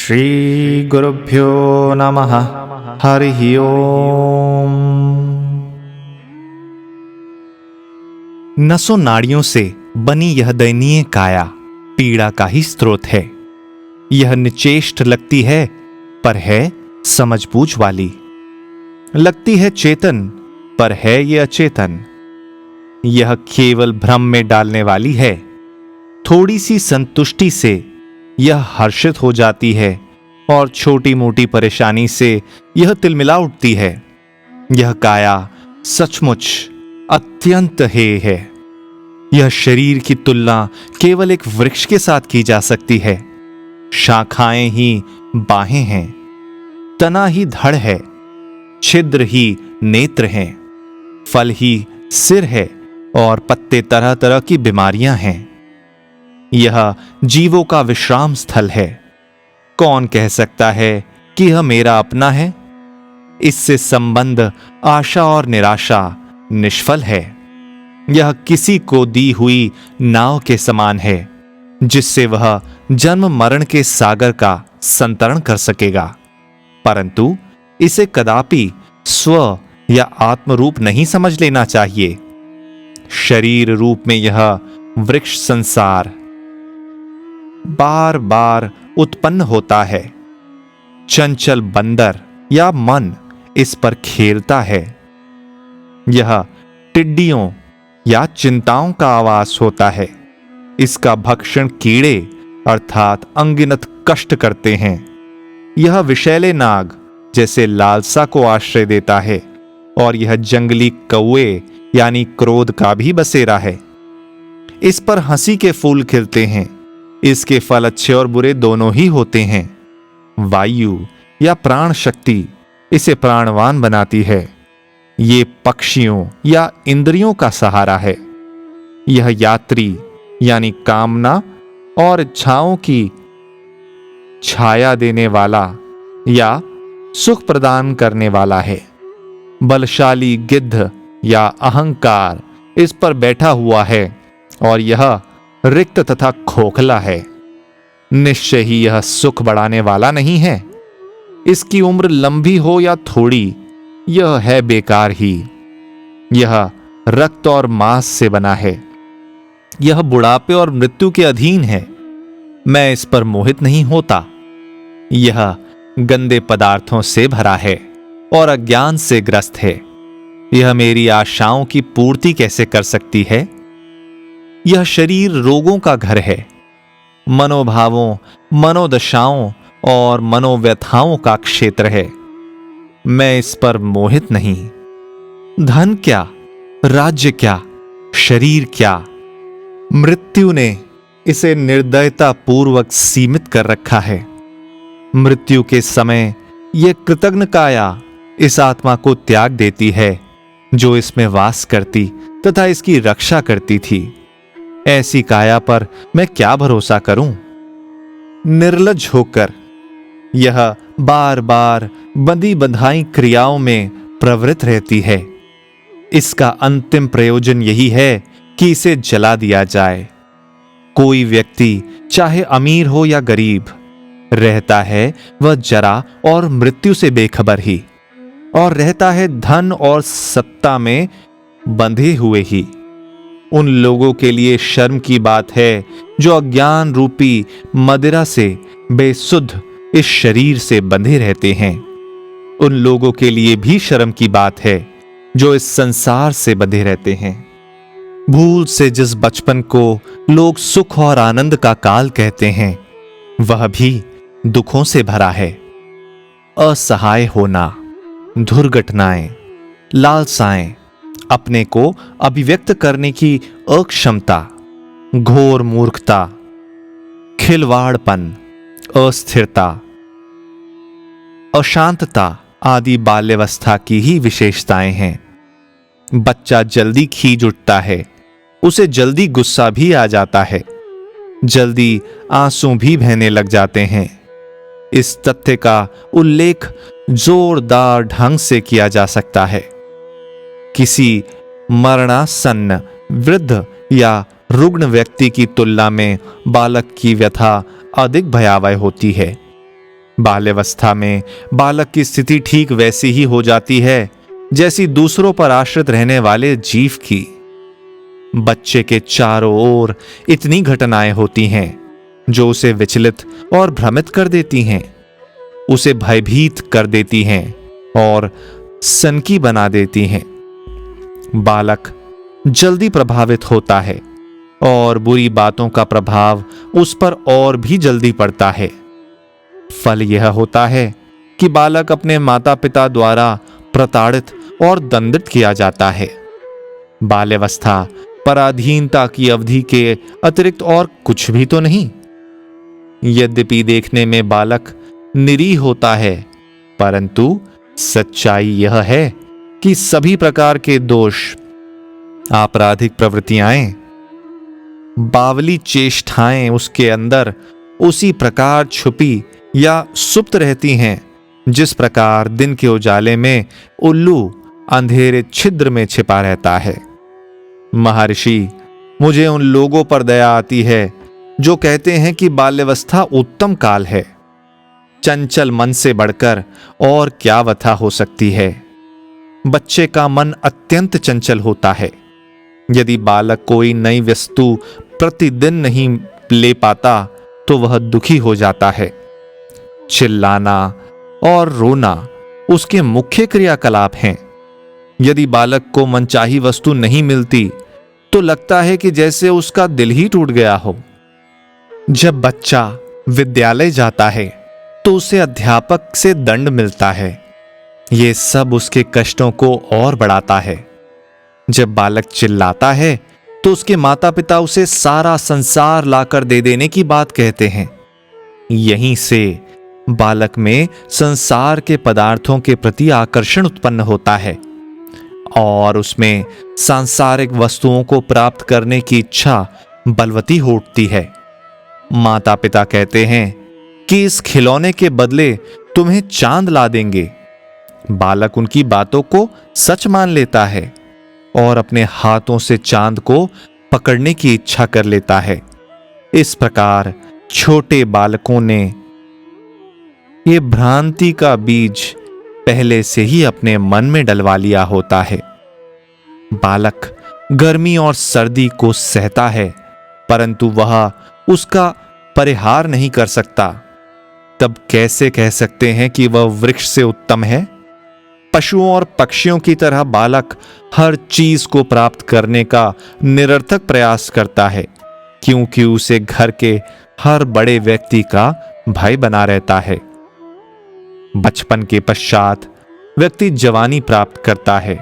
श्री गुरुभ्यो नमः। हरिः ओम। नसों नाड़ियों से बनी यह दयनीय काया पीड़ा का ही स्रोत है। यह निचेष्ट लगती है पर है समझबूझ वाली, लगती है चेतन पर है ये अचेतन। यह केवल भ्रम में डालने वाली है। थोड़ी सी संतुष्टि से यह हर्षित हो जाती है और छोटी मोटी परेशानी से यह तिलमिला उठती है। यह काया सचमुच अत्यंत हेय है। यह शरीर की तुलना केवल एक वृक्ष के साथ की जा सकती है। शाखाएं ही बाहें हैं, तना ही धड़ है, छिद्र ही नेत्र हैं, फल ही सिर है और पत्ते तरह तरह की बीमारियां हैं। यह जीवों का विश्राम स्थल है। कौन कह सकता है कि यह मेरा अपना है? इससे संबंध आशा और निराशा निष्फल है। यह किसी को दी हुई नाव के समान है जिससे वह जन्म मरण के सागर का संतरण कर सकेगा, परंतु इसे कदापि स्व या आत्म रूप नहीं समझ लेना चाहिए। शरीर रूप में यह वृक्ष संसार बार बार उत्पन्न होता है। चंचल बंदर या मन इस पर खेलता है। यह टिड्डियों या चिंताओं का आवास होता है। इसका भक्षण कीड़े अर्थात अनगिनत कष्ट करते हैं। यह विषैले नाग जैसे लालसा को आश्रय देता है और यह जंगली कौए यानी क्रोध का भी बसेरा है। इस पर हंसी के फूल खिलते हैं। इसके फल अच्छे और बुरे दोनों ही होते हैं। वायु या प्राण शक्ति इसे प्राणवान बनाती है। ये पक्षियों या इंद्रियों का सहारा है। यह यात्री यानी कामना और इच्छाओं की छाया देने वाला या सुख प्रदान करने वाला है। बलशाली गिद्ध या अहंकार इस पर बैठा हुआ है और यह रिक्त तथा खोखला है। निश्चय ही यह सुख बढ़ाने वाला नहीं है। इसकी उम्र लंबी हो या थोड़ी, यह है बेकार ही। यह रक्त और मांस से बना है। यह बुढ़ापे और मृत्यु के अधीन है। मैं इस पर मोहित नहीं होता। यह गंदे पदार्थों से भरा है और अज्ञान से ग्रस्त है। यह मेरी आशाओं की पूर्ति कैसे कर सकती है? यह शरीर रोगों का घर है, मनोभावों, मनोदशाओं और मनोव्यथाओं का क्षेत्र है। मैं इस पर मोहित नहीं। धन क्या, राज्य क्या, शरीर क्या, मृत्यु ने इसे निर्दयता पूर्वक सीमित कर रखा है। मृत्यु के समय यह कृतघ्न काया इस आत्मा को त्याग देती है जो इसमें वास करती तथा इसकी रक्षा करती थी। ऐसी काया पर मैं क्या भरोसा करूं? निर्लज होकर यह बार बार बंधी बंधाई क्रियाओं में प्रवृत्त रहती है। इसका अंतिम प्रयोजन यही है कि इसे जला दिया जाए। कोई व्यक्ति चाहे अमीर हो या गरीब, रहता है वह जरा और मृत्यु से बेखबर ही, और रहता है धन और सत्ता में बंधे हुए ही। उन लोगों के लिए शर्म की बात है जो अज्ञान रूपी मदिरा से बेसुध इस शरीर से बंधे रहते हैं। उन लोगों के लिए भी शर्म की बात है जो इस संसार से बंधे रहते हैं। भूल से जिस बचपन को लोग सुख और आनंद का काल कहते हैं, वह भी दुखों से भरा है। असहाय होना, दुर्घटनाएं, लालसाएं, अपने को अभिव्यक्त करने की अक्षमता, घोर मूर्खता, खिलवाड़पन, अस्थिरता, अशांतता आदि बाल्यावस्था की ही विशेषताएं हैं। बच्चा जल्दी खींच उठता है, उसे जल्दी गुस्सा भी आ जाता है, जल्दी आंसू भी बहने लग जाते हैं। इस तथ्य का उल्लेख जोरदार ढंग से किया जा सकता है। किसी मरणासन्न वृद्ध या रुग्ण व्यक्ति की तुलना में बालक की व्यथा अधिक भयावह होती है। बाल्यावस्था में बालक की स्थिति ठीक वैसी ही हो जाती है जैसी दूसरों पर आश्रित रहने वाले जीव की। बच्चे के चारों ओर इतनी घटनाएं होती हैं जो उसे विचलित और भ्रमित कर देती हैं, उसे भयभीत कर देती हैं और सनकी बना देती हैं। बालक जल्दी प्रभावित होता है और बुरी बातों का प्रभाव उस पर और भी जल्दी पड़ता है। फल यह होता है कि बालक अपने माता पिता द्वारा प्रताड़ित और दंडित किया जाता है। बाल्यावस्था पराधीनता की अवधि के अतिरिक्त और कुछ भी तो नहीं। यद्यपि देखने में बालक निरीह होता है, परंतु सच्चाई यह है कि सभी प्रकार के दोष, आपराधिक प्रवृत्तियां, बावली चेष्टाएं उसके अंदर उसी प्रकार छुपी या सुप्त रहती हैं जिस प्रकार दिन के उजाले में उल्लू अंधेरे छिद्र में छिपा रहता है। महर्षि, मुझे उन लोगों पर दया आती है जो कहते हैं कि बाल्यावस्था उत्तम काल है। चंचल मन से बढ़कर और क्या व्यथा हो सकती है। बच्चे का मन अत्यंत चंचल होता है। यदि बालक कोई नई वस्तु प्रतिदिन नहीं ले पाता तो वह दुखी हो जाता है। चिल्लाना और रोना उसके मुख्य क्रियाकलाप हैं। यदि बालक को मनचाही वस्तु नहीं मिलती तो लगता है कि जैसे उसका दिल ही टूट गया हो। जब बच्चा विद्यालय जाता है तो उसे अध्यापक से दंड मिलता है। यह सब उसके कष्टों को और बढ़ाता है। जब बालक चिल्लाता है तो उसके माता पिता उसे सारा संसार लाकर दे देने की बात कहते हैं। यहीं से बालक में संसार के पदार्थों के प्रति आकर्षण उत्पन्न होता है और उसमें सांसारिक वस्तुओं को प्राप्त करने की इच्छा बलवती हो उठती है। माता पिता कहते हैं कि इस खिलौने के बदले तुम्हें चांद ला देंगे। बालक उनकी बातों को सच मान लेता है और अपने हाथों से चांद को पकड़ने की इच्छा कर लेता है। इस प्रकार छोटे बालकों ने ये भ्रांति का बीज पहले से ही अपने मन में डलवा लिया होता है। बालक गर्मी और सर्दी को सहता है, परंतु वह उसका परिहार नहीं कर सकता। तब कैसे कह सकते हैं कि वह वृक्ष से उत्तम है? पशुओं और पक्षियों की तरह बालक हर चीज को प्राप्त करने का निरर्थक प्रयास करता है, क्योंकि उसे घर के हर बड़े व्यक्ति का भय बना रहता है। बचपन के पश्चात व्यक्ति जवानी प्राप्त करता है,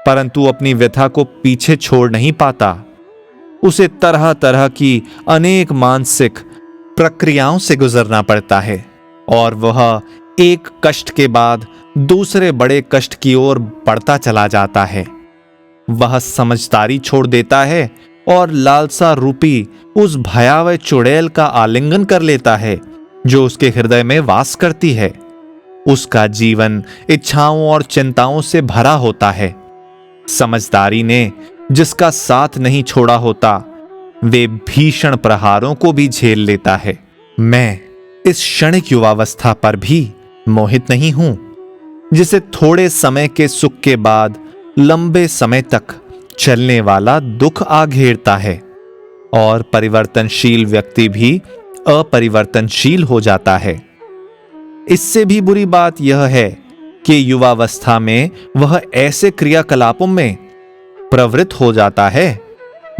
परंतु अपनी व्यथा को पीछे छोड़ नहीं पाता। उसे तरह तरह की अनेक मानसिक प्रक्रियाओं से गुजरना पड़ता है और वह एक कष्ट के बाद दूसरे बड़े कष्ट की ओर बढ़ता चला जाता है। वह समझदारी छोड़ देता है और लालसा रूपी उस भयावह चुड़ैल का आलिंगन कर लेता है जो उसके हृदय में वास करती है। उसका जीवन इच्छाओं और चिंताओं से भरा होता है। समझदारी ने जिसका साथ नहीं छोड़ा होता, वे भीषण प्रहारों को भी झेल लेता है। मैं इस क्षणिक युवावस्था पर भी मोहित नहीं हूं, जिसे थोड़े समय के सुख के बाद लंबे समय तक चलने वाला दुख आ घेरता है और परिवर्तनशील व्यक्ति भी अपरिवर्तनशील हो जाता है। इससे भी बुरी बात यह है कि युवावस्था में वह ऐसे क्रियाकलापों में प्रवृत्त हो जाता है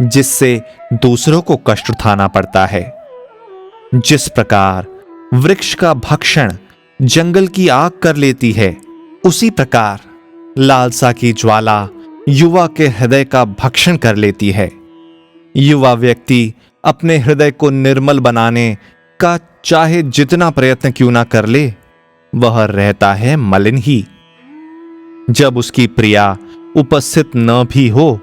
जिससे दूसरों को कष्ट उठाना पड़ता है। जिस प्रकार वृक्ष का भक्षण जंगल की आग कर लेती है, उसी प्रकार लालसा की ज्वाला युवा के हृदय का भक्षण कर लेती है। युवा व्यक्ति अपने हृदय को निर्मल बनाने का चाहे जितना प्रयत्न क्यों ना कर ले, वह रहता है मलिन ही। जब उसकी प्रिया उपस्थित न भी हो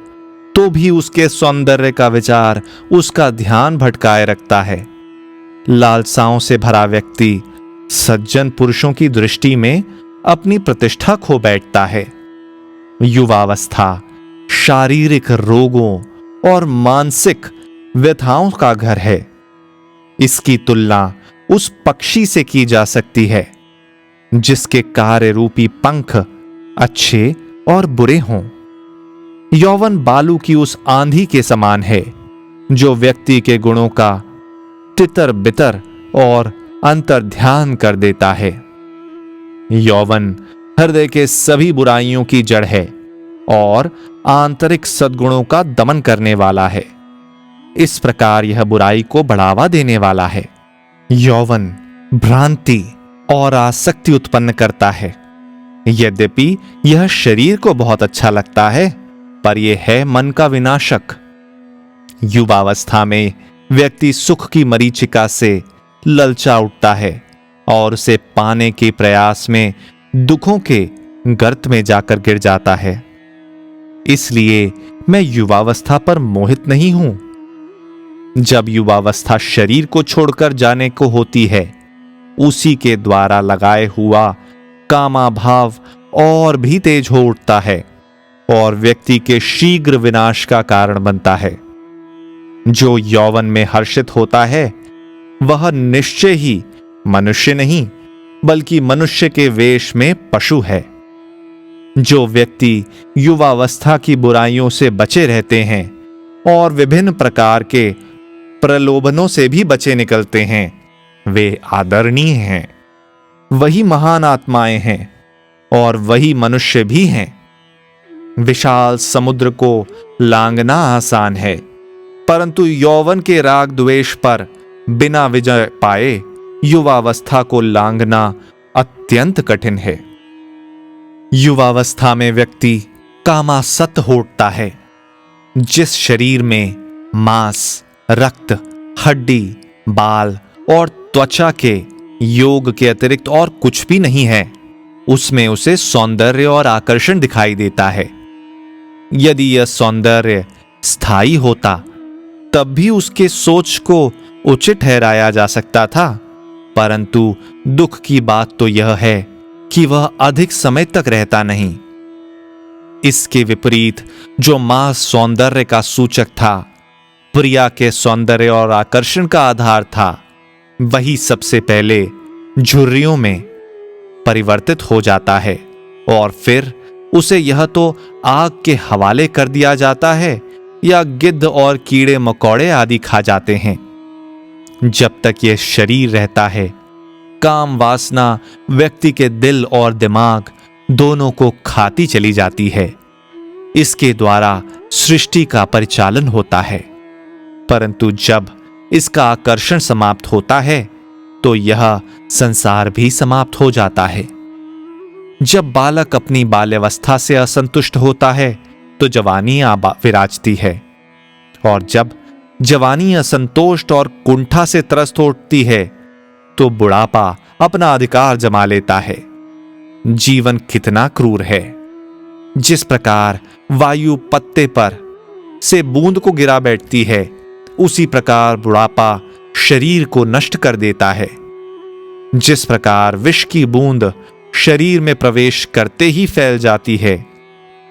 तो भी उसके सौंदर्य का विचार उसका ध्यान भटकाए रखता है। लालसाओं से भरा व्यक्ति सज्जन पुरुषों की दृष्टि में अपनी प्रतिष्ठा खो बैठता है। युवावस्था शारीरिक रोगों और मानसिक व्यथाओं का घर है। इसकी तुलना उस पक्षी से की जा सकती है जिसके कार्य रूपी पंख अच्छे और बुरे हों। यौवन बालू की उस आंधी के समान है जो व्यक्ति के गुणों का तितर बितर और अंतर ध्यान कर देता है। यौवन हृदय के सभी बुराइयों की जड़ है और आंतरिक सद्गुणों का दमन करने वाला है। इस प्रकार यह बुराई को बढ़ावा देने वाला है। यौवन भ्रांति और आसक्ति उत्पन्न करता है। यद्यपि यह शरीर को बहुत अच्छा लगता है, पर यह है मन का विनाशक। युवावस्था में व्यक्ति सुख की मरीचिका से ललचा उठता है और उसे पाने के प्रयास में दुखों के गर्त में जाकर गिर जाता है। इसलिए मैं युवावस्था पर मोहित नहीं हूं। जब युवावस्था शरीर को छोड़कर जाने को होती है, उसी के द्वारा लगाए हुआ कामाभाव और भी तेज हो उठता है और व्यक्ति के शीघ्र विनाश का कारण बनता है। जो यौवन में हर्षित होता है वह निश्चय ही मनुष्य नहीं बल्कि मनुष्य के वेश में पशु है। जो व्यक्ति युवावस्था की बुराइयों से बचे रहते हैं और विभिन्न प्रकार के प्रलोभनों से भी बचे निकलते हैं, वे आदरणीय हैं। वही महान आत्माएं हैं और वही मनुष्य भी हैं। विशाल समुद्र को लांघना आसान है, परंतु यौवन के राग द्वेष पर बिना विजय पाए युवावस्था को लांघना अत्यंत कठिन है। युवावस्था में व्यक्ति कामासक्त हो उठता है। जिस शरीर में मांस, रक्त, हड्डी, बाल और त्वचा के योग के अतिरिक्त और कुछ भी नहीं है, उसमें उसे सौंदर्य और आकर्षण दिखाई देता है। यदि यह सौंदर्य स्थायी होता तब भी उसके सोच को उचित ठहराया जा सकता था, परंतु दुख की बात तो यह है कि वह अधिक समय तक रहता नहीं। इसके विपरीत जो मांस सौंदर्य का सूचक था, प्रिया के सौंदर्य और आकर्षण का आधार था, वही सबसे पहले झुर्रियों में परिवर्तित हो जाता है और फिर उसे यह तो आग के हवाले कर दिया जाता है या गिद्ध और कीड़े मकोड़े आदि खा जाते हैं। जब तक यह शरीर रहता है, काम वासना व्यक्ति के दिल और दिमाग दोनों को खाती चली जाती है। इसके द्वारा सृष्टि का परिचालन होता है, परंतु जब इसका आकर्षण समाप्त होता है तो यह संसार भी समाप्त हो जाता है। जब बालक अपनी बाल्यावस्था से असंतुष्ट होता है तो जवानी विराजती है, और जब जवानी असंतोष और कुंठा से त्रस्त उठती है तो बुढ़ापा अपना अधिकार जमा लेता है। जीवन कितना क्रूर है। जिस प्रकार वायु पत्ते पर से बूंद को गिरा बैठती है, उसी प्रकार बुढ़ापा शरीर को नष्ट कर देता है। जिस प्रकार विष की बूंद शरीर में प्रवेश करते ही फैल जाती है,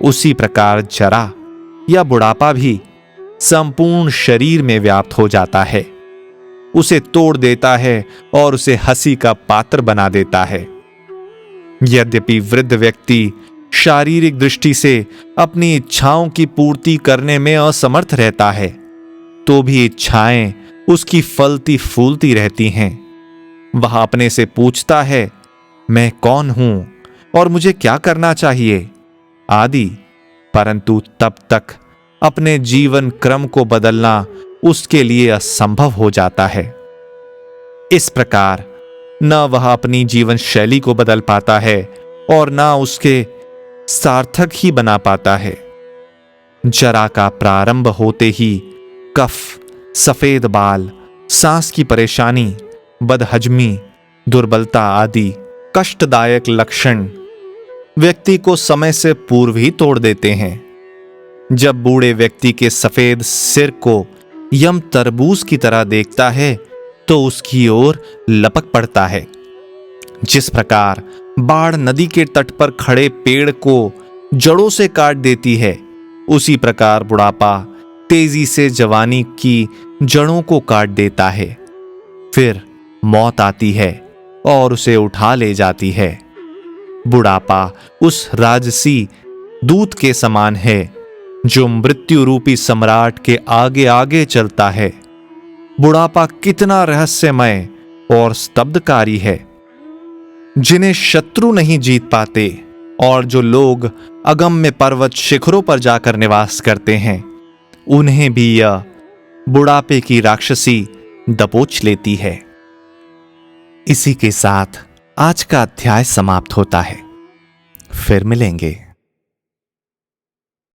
उसी प्रकार जरा या बुढ़ापा भी संपूर्ण शरीर में व्याप्त हो जाता है, उसे तोड़ देता है और उसे हंसी का पात्र बना देता है। यद्यपि वृद्ध व्यक्ति शारीरिक दृष्टि से अपनी इच्छाओं की पूर्ति करने में असमर्थ रहता है, तो भी इच्छाएं उसकी फलती फूलती रहती हैं। वह अपने से पूछता है, मैं कौन हूं और मुझे क्या करना चाहिए आदि, परंतु तब तक अपने जीवन क्रम को बदलना उसके लिए असंभव हो जाता है। इस प्रकार न वह अपनी जीवन शैली को बदल पाता है और न उसके सार्थक ही बना पाता है। जरा का प्रारंभ होते ही कफ, सफेद बाल, सांस की परेशानी, बदहजमी, दुर्बलता आदि कष्टदायक लक्षण व्यक्ति को समय से पूर्व ही तोड़ देते हैं। जब बूढ़े व्यक्ति के सफेद सिर को यम तरबूज की तरह देखता है तो उसकी ओर लपक पड़ता है। जिस प्रकार बाढ़ नदी के तट पर खड़े पेड़ को जड़ों से काट देती है, उसी प्रकार बुढ़ापा तेजी से जवानी की जड़ों को काट देता है। फिर मौत आती है और उसे उठा ले जाती है। बुढ़ापा उस राजसी दूत के समान है जो मृत्यु रूपी सम्राट के आगे आगे चलता है। बुढ़ापा कितना रहस्यमय और स्तब्धकारी है। जिन्हें शत्रु नहीं जीत पाते और जो लोग अगम्य पर्वत शिखरों पर जाकर निवास करते हैं, उन्हें भी यह बुढ़ापे की राक्षसी दबोच लेती है। इसी के साथ आज का अध्याय समाप्त होता है। फिर मिलेंगे।